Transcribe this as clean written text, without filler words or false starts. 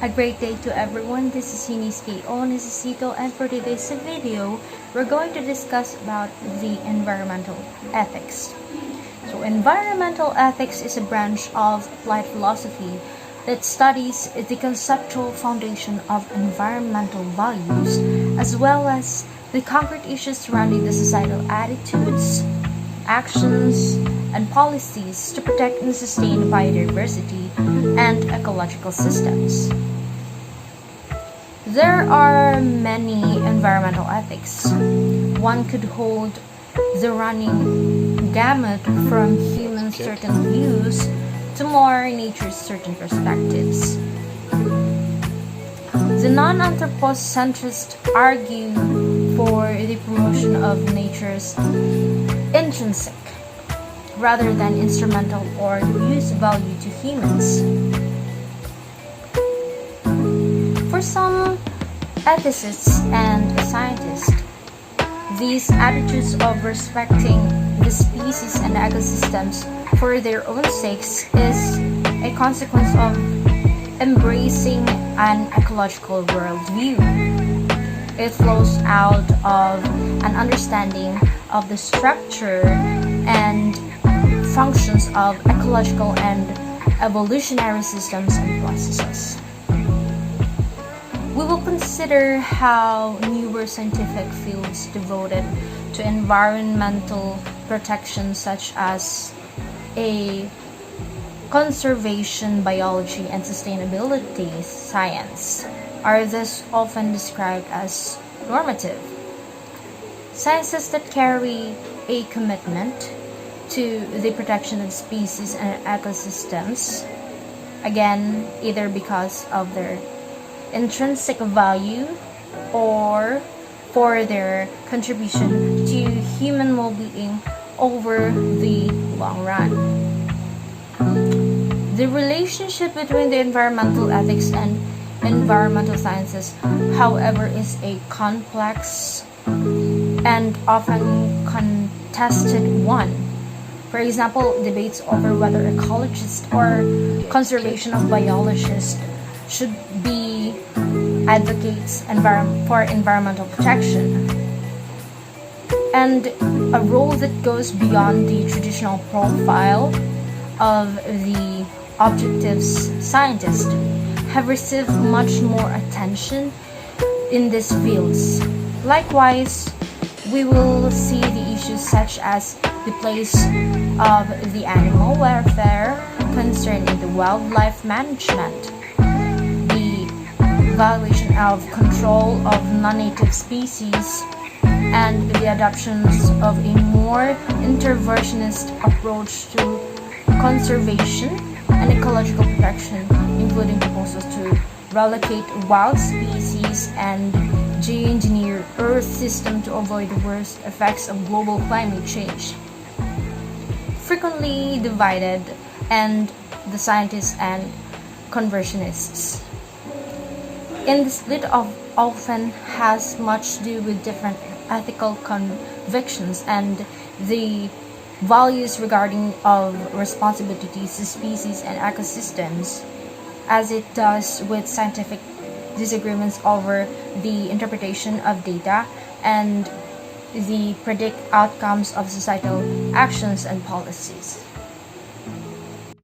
A great day to everyone. This is Eunice K.O. Necesito, and for today's video, we're going to discuss about the environmental ethics. So environmental ethics is a branch of applied philosophy that studies the conceptual foundation of environmental values as well as the concrete issues surrounding the societal attitudes, actions, and policies to protect and sustain biodiversity and ecological systems. There are many environmental ethics. One could hold the running gamut from human certain views to more nature's certain perspectives. The non-anthropocentrists argue for the promotion of nature's intrinsic rather than instrumental or use value to humans. For some ethicists and scientists, these attitudes of respecting the species and ecosystems for their own sakes is a consequence of embracing an ecological worldview. It flows out of an understanding of the structure and functions of ecological and evolutionary systems and processes. We will consider how newer scientific fields devoted to environmental protection, such as conservation biology and sustainability science, are thus often described as normative. Sciences that carry a commitment to the protection of species and ecosystems, again, either because of their intrinsic value or for their contribution to human well-being over the long run. The relationship between the environmental ethics and environmental sciences, however, is a complex and often contested one. For example, debates over whether ecologists or conservation of biologists should be advocates for environmental protection, and a role that goes beyond the traditional profile of the objective scientist have received much more attention in these fields. Likewise, we will see the issues such as the place of the animal welfare, concern in the wildlife management, the evaluation of control of non-native species, and the adoptions of a more interventionist approach to conservation and ecological protection, including proposals to relocate wild species and geoengineer Earth system to avoid the worst effects of global climate change. Frequently divided, and the scientists and conservationists. In the split often has much to do with different ethical convictions and the values regarding of responsibilities to species and ecosystems, as it does with scientific disagreements over the interpretation of data and the predict outcomes of societal actions and policies.